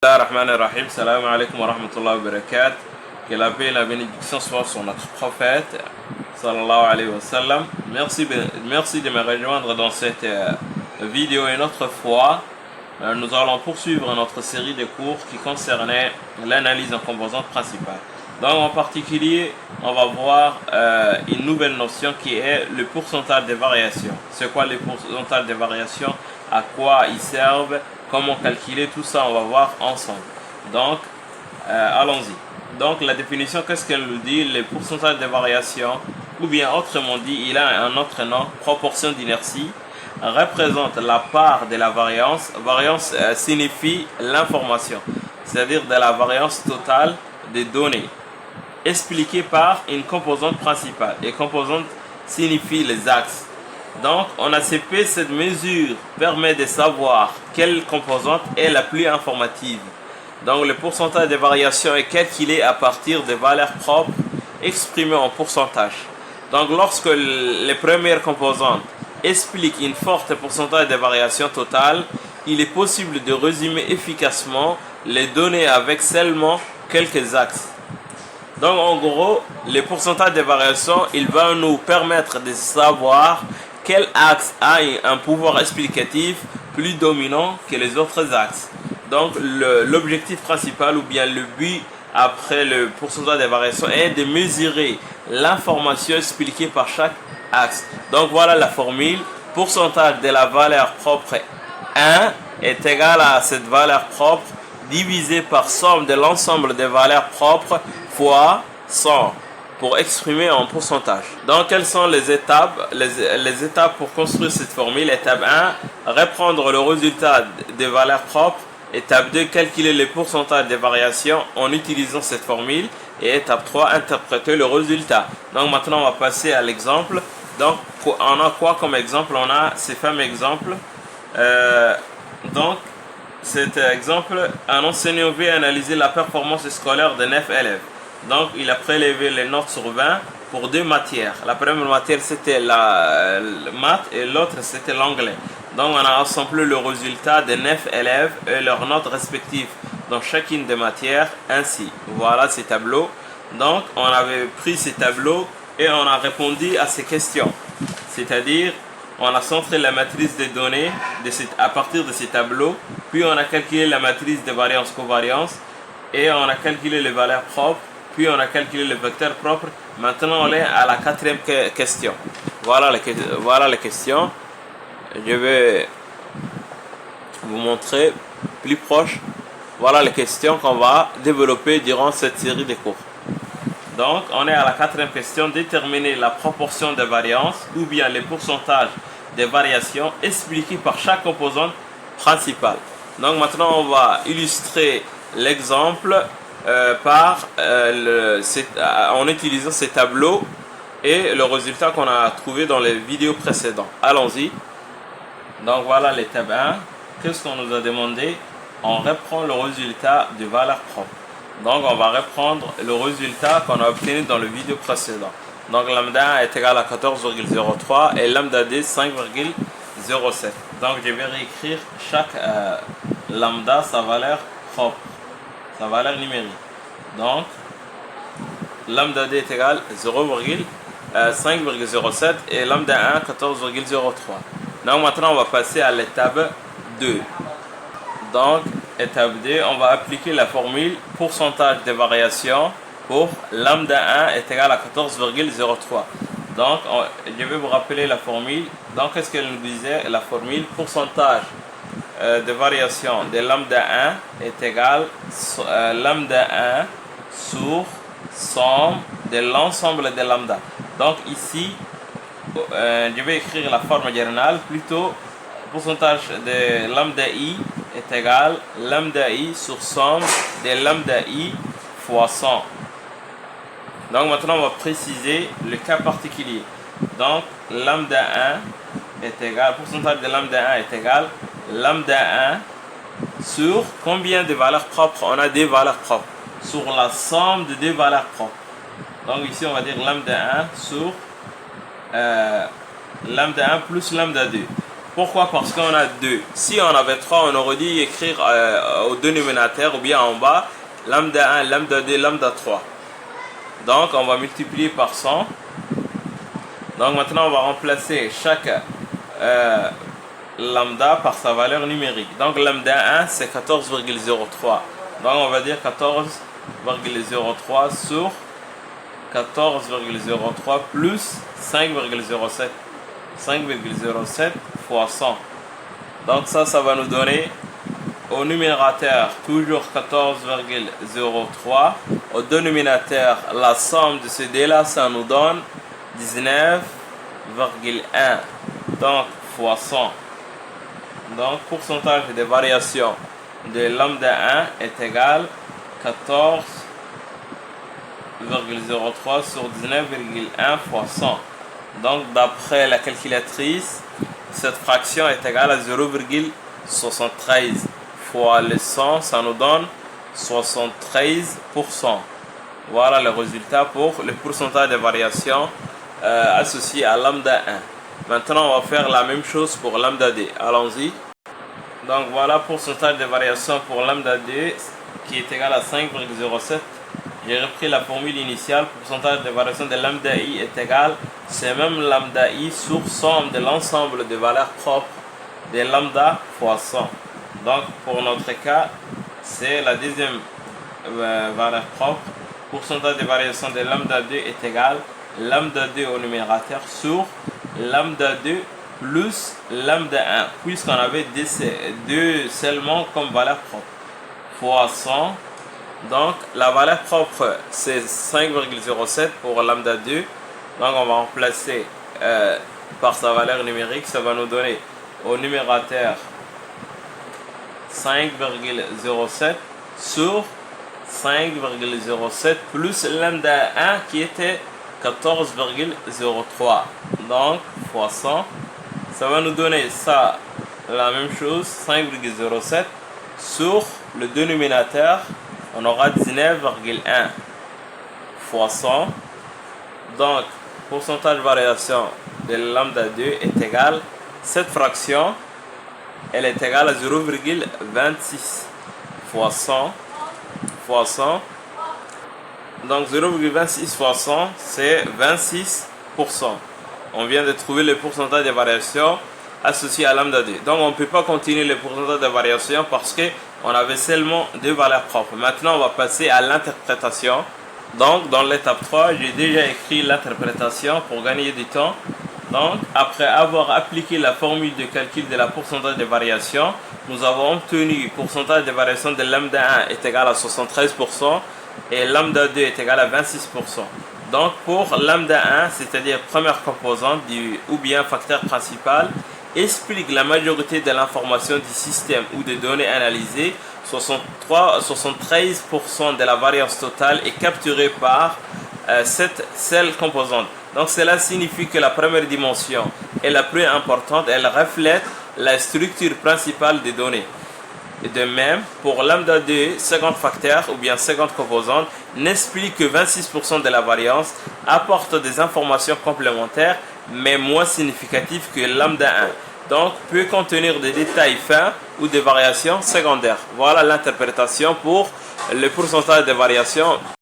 Bismillahirrahmanirrahim. Salam alaikum wa rahmatullahi wa barakatuh. Que la paix et la bénédiction soient sur notre prophète, sallallahu alayhi wa sallam. Merci de me rejoindre dans cette vidéo une autre fois. Nous allons poursuivre notre série de cours qui concernait l'analyse en composantes principales. Donc en particulier, on va voir une nouvelle notion qui est le pourcentage de variation. C'est quoi le pourcentage de variation? À quoi ils servent? Comment calculer tout ça, on va voir ensemble. Donc, allons-y. Donc, la définition, qu'est-ce qu'elle nous dit? Le pourcentage de variation, ou bien autrement dit, il a un autre nom, proportion d'inertie, représente la part de la variance. Variance signifie l'information, c'est-à-dire de la variance totale des données, expliquée par une composante principale. Et composante signifie les axes. Donc, en ACP, cette mesure permet de savoir quelle composante est la plus informative. Donc, le pourcentage de variation est calculé à partir des valeurs propres exprimées en pourcentage. Donc, lorsque les premières composantes expliquent une forte pourcentage de variation totale, il est possible de résumer efficacement les données avec seulement quelques axes. Donc, en gros, le pourcentage de variation, il va nous permettre de savoir quel axe a un pouvoir explicatif plus dominant que les autres axes. Donc l'objectif principal ou bien le but après le pourcentage de variation est de mesurer l'information expliquée par chaque axe. Donc voilà la formule. Pourcentage de la valeur propre 1 est égal à cette valeur propre divisé par somme de l'ensemble des valeurs propres fois 100. Pour exprimer en pourcentage. Donc, quelles sont les étapes? Les étapes pour construire cette formule. Étape 1, reprendre le résultat des valeurs propres. Étape 2, calculer les pourcentages de variations en utilisant cette formule. Et étape 3, interpréter le résultat. Donc, maintenant, on va passer à l'exemple. Donc, on a quoi comme exemple? On a ces fameux exemples. Donc, cet exemple, un enseignant veut analyser la performance scolaire de 9 élèves. Donc, il a prélevé les notes sur 20 pour deux matières. La première matière, c'était la maths et l'autre, c'était l'anglais. Donc, on a assemblé le résultat des 9 élèves et leurs notes respectives dans chacune des matières ainsi. Voilà ces tableaux. Donc, on avait pris ces tableaux et on a répondu à ces questions. C'est-à-dire, on a centré la matrice des données à partir de ces tableaux. Puis, on a calculé la matrice de variance-covariance et on a calculé les valeurs propres. Puis on a calculé le vecteur propre. Maintenant on est à la quatrième question. Voilà les questions. Je vais vous montrer plus proche. Voilà les questions qu'on va développer durant cette série de cours. Donc on est à la quatrième question. Déterminer la proportion de variance ou bien les pourcentages de variations expliqués par chaque composante principale. Donc maintenant on va illustrer l'exemple en utilisant ces tableaux et le résultat qu'on a trouvé dans les vidéos précédentes. Allons-y. Donc voilà l'étape 1. Qu'est-ce qu'on nous a demandé? On reprend le résultat de valeur propre. Donc on va reprendre le résultat qu'on a obtenu dans le vidéo précédent. Donc lambda 1 est égal à 14,03 et lambda d 5,07. Donc je vais réécrire chaque lambda sa valeur propre, sa valeur numérique. Donc, lambda d est égal à 5,07 et lambda 1 14,03. Donc maintenant on va passer à l'étape 2. Donc, étape 2, on va appliquer la formule pourcentage de variation pour lambda 1 est égal à 14,03. Donc, je vais vous rappeler la formule. Donc, qu'est-ce qu'elle nous disait? La formule pourcentage de variation de lambda 1 est égal à lambda 1 sur somme de l'ensemble de lambda. Donc ici, je vais écrire la forme générale, plutôt pourcentage de lambda i est égal à lambda i sur somme de lambda i fois 100. Donc maintenant on va préciser le cas particulier. Donc lambda 1 est égal, pourcentage de lambda 1 est égal à lambda 1 sur combien de valeurs propres? On a des valeurs propres. Sur la somme de deux valeurs propres. Donc ici on va dire lambda 1 sur lambda 1 plus lambda 2. Pourquoi? Parce qu'on a 2. Si on avait 3, on aurait dû écrire au dénominateur ou bien en bas lambda 1, lambda 2, lambda 3. Donc on va multiplier par 100. Donc maintenant on va remplacer chaque lambda par sa valeur numérique. Donc lambda 1 c'est 14,03. Donc on va dire 14,03 sur 14,03 plus 5,07. 5,07 fois 100. Donc ça va nous donner au numérateur toujours 14,03. Au dénominateur, la somme de ces deux là, ça nous donne 19,1. Donc fois 100. Donc pourcentage de variation de lambda 1 est égal à 14,03 sur 19,1 fois 100. Donc d'après la calculatrice, cette fraction est égale à 0,73 fois le 100, ça nous donne 73%. Voilà le résultat pour le pourcentage de variation associé à lambda 1. Maintenant on va faire la même chose pour lambda 2. Allons-y. Donc voilà pourcentage de variation pour lambda 2 qui est égal à 5,07. J'ai repris la formule initiale. Pourcentage de variation de lambda i est égal, c'est même lambda i sur somme de l'ensemble des valeurs propres de lambda fois 100. Donc pour notre cas, c'est la deuxième valeur propre. Pourcentage de variation de lambda 2 est égal lambda 2 au numérateur sur lambda 2 plus lambda 1, puisqu'on avait deux seulement comme valeur propre, fois 100. Donc la valeur propre c'est 5,07 pour lambda 2. Donc on va remplacer par sa valeur numérique. Ça va nous donner au numérateur 5,07 sur 5,07 plus lambda 1 qui était 14,03. Donc fois 100. Ça va nous donner ça, la même chose, 5,07 sur le dénominateur. On aura 19,1 fois 100. Donc, pourcentage de variation de lambda 2 est égal, cette fraction, elle est égale à 0,26 fois 100 fois 100. Donc 0,26 fois 100, c'est 26%. On vient de trouver le pourcentage de variation associé à lambda 2. Donc on ne peut pas continuer le pourcentage de variation parce qu'on avait seulement deux valeurs propres. Maintenant on va passer à l'interprétation. Donc dans l'étape 3, j'ai déjà écrit l'interprétation pour gagner du temps. Donc après avoir appliqué la formule de calcul de la pourcentage de variation, nous avons obtenu le pourcentage de variation de lambda 1 est égal à 73% et lambda 2 est égal à 26%. Donc pour lambda 1, c'est-à-dire première composante ou bien facteur principal, explique la majorité de l'information du système ou des données analysées. 73% de la variance totale est capturée par cette seule composante. Donc cela signifie que la première dimension est la plus importante, elle reflète la structure principale des données. Et de même, pour lambda 2, 50 facteurs ou bien 50 composantes n'explique que 26% de la variance, apporte des informations complémentaires mais moins significatives que lambda 1. Donc peut contenir des détails fins ou des variations secondaires. Voilà l'interprétation pour le pourcentage de variation